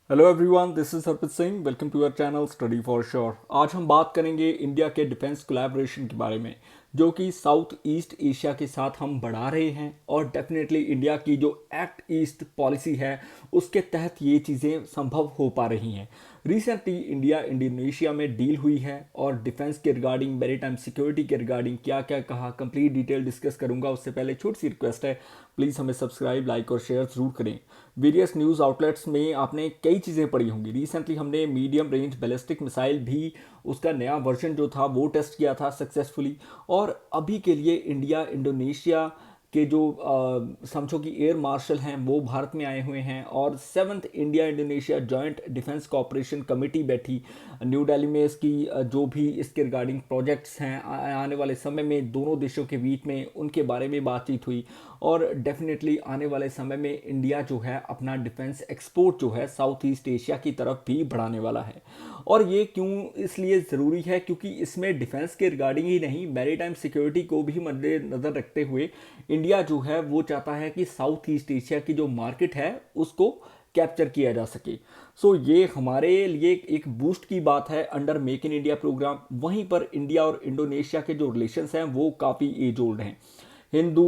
Hello everyone, this is Harpreet Singh. Welcome to our channel study for sure. आज हम बात करेंगे इंडिया के डिफेंस कोलैबोरेशन के बारे में, जो कि साउथ ईस्ट एशिया के साथ हम बढ़ा रहे हैं। और डेफिनेटली इंडिया की जो एक्ट ईस्ट पॉलिसी है उसके तहत ये चीज़ें संभव हो पा रही हैं। रिसेंटली इंडिया इंडोनेशिया में डील हुई है और डिफेंस के रिगार्डिंग, मैरीटाइम सिक्योरिटी के रिगार्डिंग क्या क्या कहा, कंप्लीट डिटेल डिस्कस करूंगा। उससे पहले छोटी सी रिक्वेस्ट है, प्लीज़ हमें सब्सक्राइब, लाइक और शेयर ज़रूर करें। वेरियस न्यूज़ आउटलेट्स में आपने कई चीज़ें पढ़ी होंगी। रिसेंटली हमने मीडियम रेंज बैलिस्टिक मिसाइल भी, उसका नया वर्जन जो था वो टेस्ट किया था सक्सेसफुली। और अभी के लिए इंडिया इंडोनेशिया के जो समझो कि एयर मार्शल हैं वो भारत में आए हुए हैं। और seventh India Indonesia joint defence cooperation committee बैठी न्यू दिल्ली में। इसकी जो भी इसके रिगार्डिंग प्रोजेक्ट्स हैं आने वाले समय में दोनों देशों के बीच में, उनके बारे में बातचीत हुई। और डेफिनेटली आने वाले समय में इंडिया जो है अपना डिफेंस एक्सपोर्ट जो है साउथ ईस्ट एशिया की तरफ भी बढ़ाने वाला है। और ये क्यों इसलिए ज़रूरी है, क्योंकि इसमें डिफेंस के रिगार्डिंग ही नहीं, मैरीटाइम सिक्योरिटी को भी मद्देनज़र रखते हुए इंडिया जो है वो चाहता है कि साउथ ईस्ट एशिया की जो मार्केट है उसको कैप्चर किया जा सके। ये हमारे लिए एक बूस्ट की बात है under make in India program. वहीं पर इंडिया और इंडोनेशिया के जो रिलेशंस हैं वो काफ़ी एज ओल्ड हैं। हिंदू,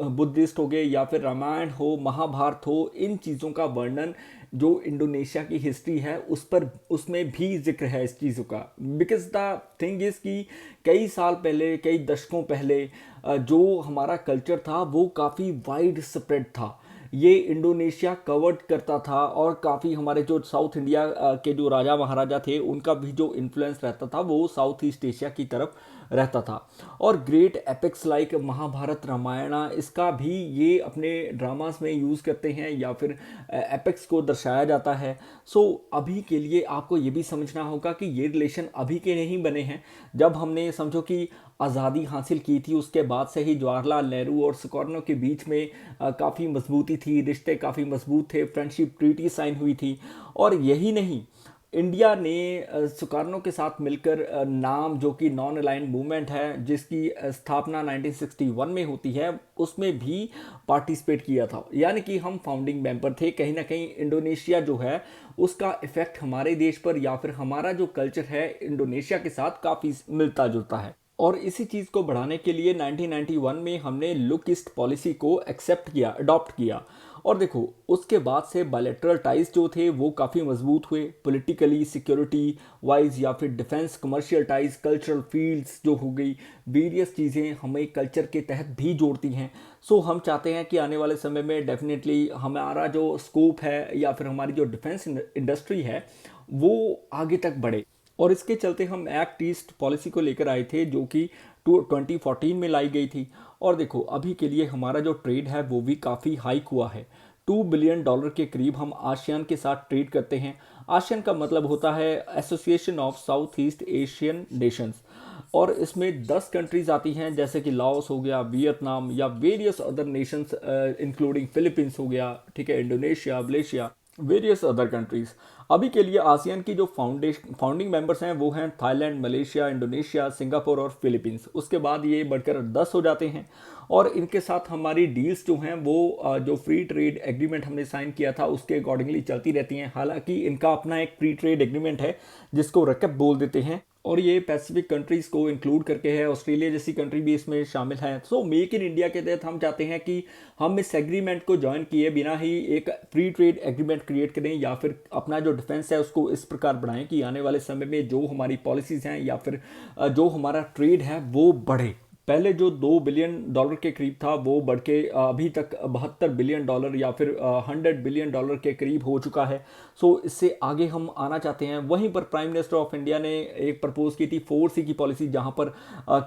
बुद्धिस्ट हो गए या फिर रामायण हो, महाभारत हो, इन चीज़ों का वर्णन जो इंडोनेशिया की हिस्ट्री है उस पर, उसमें भी जिक्र है इस चीज़ों का। बिकॉज द थिंग इज़ कि कई साल पहले, कई दशकों पहले जो हमारा कल्चर था वो काफ़ी वाइड स्प्रेड था। ये इंडोनेशिया कवर्ड करता था और काफ़ी हमारे जो साउथ इंडिया के जो राजा महाराजा थे उनका भी जो इन्फ्लुएंस रहता था वो साउथ ईस्ट एशिया की तरफ रहता था। और great epics like Mahabharata, Ramayana, इसका भी ये अपने ड्रामास में यूज़ करते हैं या फिर एपिक्स को दर्शाया जाता है। अभी के लिए आपको ये भी समझना होगा कि ये रिलेशन अभी के नहीं बने हैं। जब हमने समझो कि आज़ादी हासिल की थी उसके बाद से ही जवाहरलाल नेहरू और सुकर्णो के बीच में काफ़ी मजबूती थी, रिश्ते काफ़ी मजबूत थे, फ्रेंडशिप ट्रीटी साइन हुई थी। और यही नहीं, इंडिया ने सुकार्नो के साथ मिलकर नाम, जो कि नॉन अलाइंड मूवमेंट है जिसकी स्थापना 1961 में होती है, उसमें भी पार्टिसिपेट किया था। यानी कि हम फाउंडिंग मेंबर थे। कहीं ना कहीं इंडोनेशिया जो है उसका इफेक्ट हमारे देश पर या फिर हमारा जो कल्चर है इंडोनेशिया के साथ काफ़ी मिलता जुलता है। और इसी चीज़ को बढ़ाने के लिए 1991 में हमने लुक ईस्ट पॉलिसी को एक्सेप्ट किया, अडॉप्ट किया। और देखो उसके बाद से बायलैटरल टाइज जो थे वो काफ़ी मजबूत हुए, पॉलिटिकली, सिक्योरिटी वाइज या फिर defence, commercial ties, cultural fields जो हो गई, वेरियस चीज़ें हमें कल्चर के तहत भी जोड़ती हैं। हम चाहते हैं कि आने वाले समय में डेफिनेटली हमारा जो स्कोप है या फिर हमारी जो डिफेंस इंडस्ट्री है वो आगे तक बढ़े। और इसके चलते हम एक्ट ईस्ट पॉलिसी को लेकर आए थे जो कि 2014 में लाई गई थी। और देखो अभी के लिए हमारा जो ट्रेड है वो भी काफ़ी हाइक हुआ है। $2 बिलियन के करीब हम आसियान के साथ ट्रेड करते हैं। आसियान का मतलब होता है association of south East Asian Nations. और इसमें 10 कंट्रीज आती हैं, जैसे कि लाओस हो गया, वियतनाम या various other Nations including Philippines हो गया, ठीक है, Indonesia, Malaysia, various other countries. अभी के लिए आसियान की जो फाउंडिंग मेंबर्स हैं वो हैं थाईलैंड, मलेशिया, इंडोनेशिया, सिंगापुर और फिलीपींस। उसके बाद ये बढ़कर 10 हो जाते हैं। और इनके साथ हमारी डील्स जो हैं वो जो फ्री ट्रेड एग्रीमेंट हमने साइन किया था उसके अकॉर्डिंगली चलती रहती हैं। हालांकि इनका अपना एक फ्री ट्रेड एग्रीमेंट है जिसको रकब बोल देते हैं, और ये पैसिफिक कंट्रीज़ को इंक्लूड करके है। ऑस्ट्रेलिया जैसी कंट्री भी इसमें शामिल है। मेक इन इंडिया के तहत हम चाहते हैं कि हम इस एग्रीमेंट को ज्वाइन किए बिना ही एक फ्री ट्रेड एग्रीमेंट क्रिएट करें या फिर अपना जो डिफेंस है उसको इस प्रकार बढ़ाएं कि आने वाले समय में जो हमारी पॉलिसीज़ हैं या फिर जो हमारा ट्रेड है वो बढ़े। पहले जो $2 बिलियन के करीब था वो बढ़ के अभी तक $72 बिलियन या फिर $100 बिलियन के करीब हो चुका है। इससे आगे हम आना चाहते हैं। वहीं पर प्राइम मिनिस्टर ऑफ इंडिया ने एक प्रपोज की थी 4C की पॉलिसी, जहां पर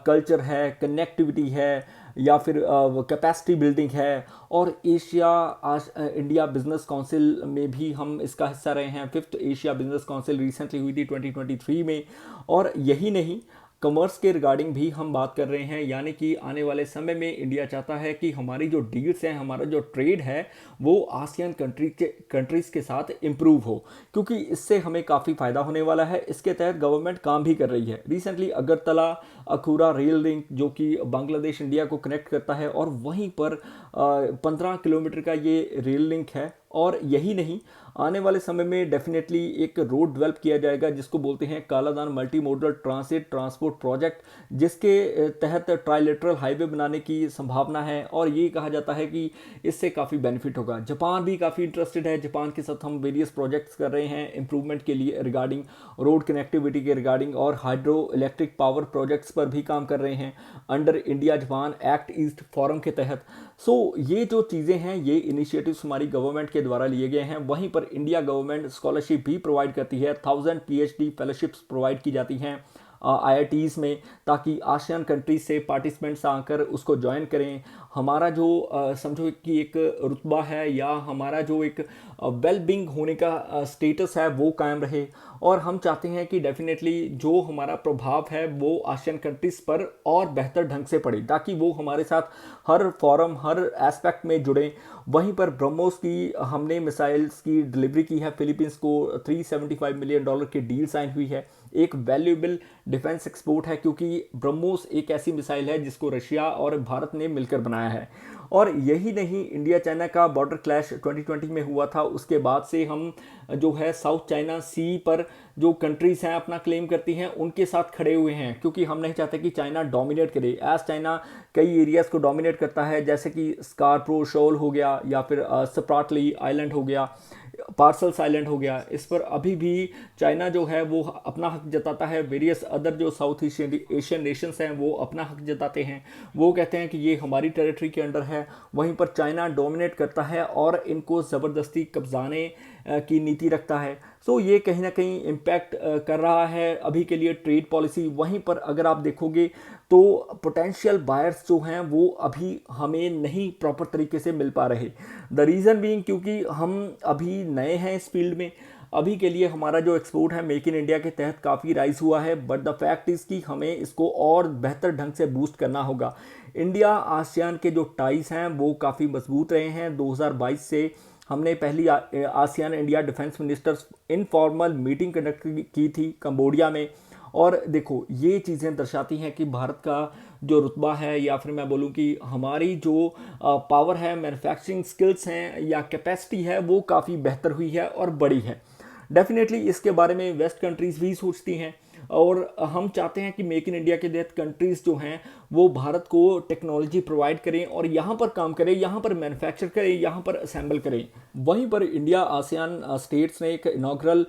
कल्चर है, कनेक्टिविटी है या फिर कैपेसिटी बिल्डिंग है। और एशिया इंडिया बिजनेस काउंसिल में भी हम इसका हिस्सा रहे हैं। 5th Asia business council recently हुई थी 2023 में। और यही नहीं, कॉमर्स के रिगार्डिंग भी हम बात कर रहे हैं। यानी कि आने वाले समय में इंडिया चाहता है कि हमारी जो डील्स हैं, हमारा जो ट्रेड है वो आसियान कंट्रीज़ के साथ इम्प्रूव हो, क्योंकि इससे हमें काफ़ी फ़ायदा होने वाला है। इसके तहत गवर्नमेंट काम भी कर रही है। रिसेंटली अगरतला अखूरा रेल लिंक जो कि बांग्लादेश इंडिया को कनेक्ट करता है, और वहीं पर 15 किलोमीटर का ये रेल लिंक है। और यही नहीं, आने वाले समय में डेफिनेटली एक रोड डेवलप किया जाएगा जिसको बोलते हैं Kaladan multi modal transit transport project, जिसके तहत ट्राइलेटरल हाईवे बनाने की संभावना है और ये कहा जाता है कि इससे काफ़ी बेनिफिट होगा। जापान भी काफ़ी इंटरेस्टेड है, जापान के साथ हम वेरियस प्रोजेक्ट्स कर रहे हैं इंप्रूवमेंट के लिए रिगार्डिंग रोड कनेक्टिविटी के रिगार्डिंग, और हाइड्रो इलेक्ट्रिक पावर प्रोजेक्ट्स पर भी काम कर रहे हैं under India Japan act east forum के तहत। सो ये जो चीज़ें हैं ये इनिशिएटिव्स हमारी गवर्नमेंट के द्वारा लिए गए हैं। वहीं पर इंडिया गवर्नमेंट स्कॉलरशिप भी प्रोवाइड करती है, 1000 PhD फेलोशिप्स प्रोवाइड की जाती हैं IITs में, ताकि आसियान कंट्रीज से पार्टिसिपेंट्स आकर उसको ज्वाइन करें। हमारा जो समझो कि एक रुतबा है या हमारा जो एक वेल बींग होने का स्टेटस है वो कायम रहे, और हम चाहते हैं कि डेफिनेटली जो हमारा प्रभाव है वो आसियान कंट्रीज पर और बेहतर ढंग से पड़े, ताकि वो हमारे साथ हर फॉरम हर एस्पेक्ट में जुड़ें। वहीं पर ब्रह्मोस की हमने मिसाइल्स की डिलीवरी की है फिलीपींस को, $375 मिलियन की डील साइन हुई है। एक वैल्यूएबल डिफेंस एक्सपोर्ट है, क्योंकि ब्रह्मोस एक ऐसी मिसाइल है जिसको रशिया और भारत ने मिलकर बनाया है। और यही नहीं, इंडिया चाइना का बॉर्डर क्लैश 2020 में हुआ था, उसके बाद से हम जो है साउथ चाइना सी पर जो कंट्रीज हैं अपना क्लेम करती हैं उनके साथ खड़े हुए हैं, क्योंकि हम नहीं चाहते कि चाइना डोमिनेट करे। एज चाइना कई एरियाज़ को डोमिनेट करता है, जैसे कि स्कारप्रो शोल हो गया या फिर स्प्राटली आइलैंड हो गया, पार्सल्स आइलैंड हो गया, इस पर अभी भी चाइना जो है वो अपना हक जताता है। वेरियस अदर जो साउथ ईस्ट एशियन नेशंस हैं वो अपना हक जताते हैं, वो कहते हैं कि ये हमारी टेरिटरी के अंडर है। वहीं पर चाइना डोमिनेट करता है और इनको ज़बरदस्ती कब्जाने की नीति रखता है। सो ये कहीं ना कहीं इम्पैक्ट कर रहा है अभी के लिए ट्रेड पॉलिसी। वहीं पर अगर आप देखोगे तो पोटेंशियल बायर्स जो हैं वो अभी हमें नहीं प्रॉपर तरीके से मिल पा रहे। द रीज़न बीइंग क्योंकि हम अभी नए हैं इस फील्ड में। अभी के लिए हमारा जो एक्सपोर्ट है मेक इन इंडिया के तहत काफ़ी राइज हुआ है, बट द फैक्ट इज़ कि हमें इसको और बेहतर ढंग से बूस्ट करना होगा। इंडिया आसियान के जो टाइज हैं वो काफ़ी मजबूत रहे हैं। 2022 से हमने पहली ASEAN India defence ministers informal meeting conduct की थी कंबोडिया में, और देखो ये चीज़ें दर्शाती हैं कि भारत का जो रुतबा है, या फिर मैं बोलूँ कि हमारी जो पावर है, मैन्युफैक्चरिंग स्किल्स हैं या कैपेसिटी है, वो काफ़ी बेहतर हुई है और बड़ी है। डेफिनेटली इसके बारे में वेस्ट कंट्रीज़ भी सोचती हैं, और हम चाहते हैं कि मेक इन इंडिया के तहत कंट्रीज़ जो हैं वो भारत को टेक्नोलॉजी प्रोवाइड करें और यहाँ पर काम करें, यहाँ पर मैन्युफैक्चर करें, यहाँ पर असेंबल करें। वहीं पर इंडिया आसियान स्टेट्स ने एक इनॉग्रल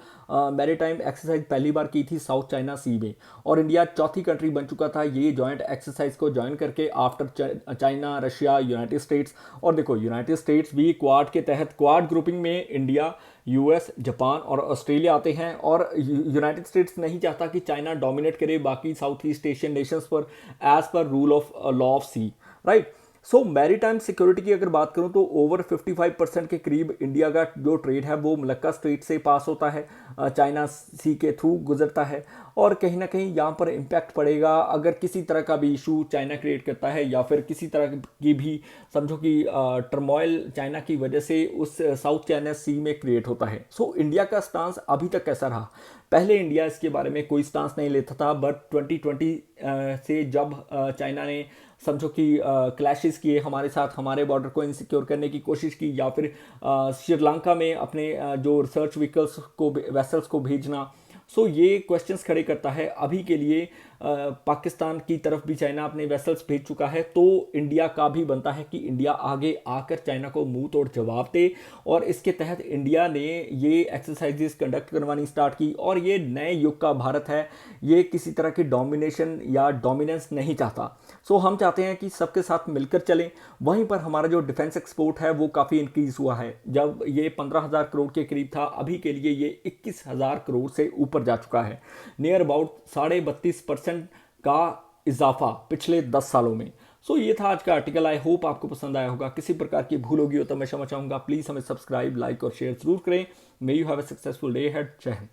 मैरीटाइम एक्सरसाइज पहली बार की थी साउथ चाइना सी में, और इंडिया चौथी कंट्री बन चुका था ये जॉइंट एक्सरसाइज को ज्वाइन करके after China, Russia, United states. और देखो यूनाइटेड स्टेट्स भी क्वाड के तहत, क्वाड ग्रुपिंग में इंडिया, US, जापान और ऑस्ट्रेलिया आते हैं, और यूनाइटेड स्टेट्स नहीं चाहता कि चाइना डोमिनेट करे बाकी साउथ ईस्ट एशियन नेशंस पर as per rule of law of sea, right. So maritime security की अगर बात करूं तो ओवर 55% के करीब इंडिया का जो ट्रेड है वो मलक्का स्ट्रेट से पास होता है, चाइना सी के थ्रू गुजरता है, और कहीं ना कहीं यहाँ पर इम्पैक्ट पड़ेगा अगर किसी तरह का भी इशू चाइना क्रिएट करता है, या फिर किसी तरह की भी समझो कि टर्मोइल चाइना की वजह से उस साउथ चाइना सी में क्रिएट होता है। सो इंडिया का स्टांस अभी तक कैसा रहा? पहले इंडिया इसके बारे में कोई स्टांस नहीं लेता था, बट 2020 से जब चाइना ने समझो कि क्लैशेस किए हमारे साथ, हमारे बॉर्डर को इनसिक्योर करने की कोशिश की, या फिर श्रीलंका में अपने जो रिसर्च व्हीकल्स को, वेसल्स को भेजना, सो ये क्वेश्चंस खड़े करता है। अभी के लिए पाकिस्तान की तरफ भी चाइना अपने वेसल्स भेज चुका है, तो इंडिया का भी बनता है कि इंडिया आगे आकर चाइना को मुंह तोड़ जवाब दे, और इसके तहत इंडिया ने ये एक्सरसाइजेस कंडक्ट करवानी स्टार्ट की। और ये नए युग का भारत है, ये किसी तरह की डोमिनेशन या डोमिनेंस नहीं चाहता। सो हम चाहते हैं कि सबके साथ मिलकर चलें। वहीं पर हमारा जो डिफेंस एक्सपोर्ट है वो काफ़ी इंक्रीज हुआ है, जब ये 15,000 करोड़ के करीब था, अभी के लिए ये 21,000 करोड़ से ऊपर जा चुका है, नियर अबाउट 32.5% का इजाफा पिछले 10 सालों में। सो ये था आज का आर्टिकल। आई होप आपको पसंद आया होगा। किसी प्रकार की भूल होगी हो तो मैं क्षमा चाहूंगा। प्लीज़ हमें सब्सक्राइब, लाइक और शेयर जरूर करें। May you have a successful day ahead. जय हिंद।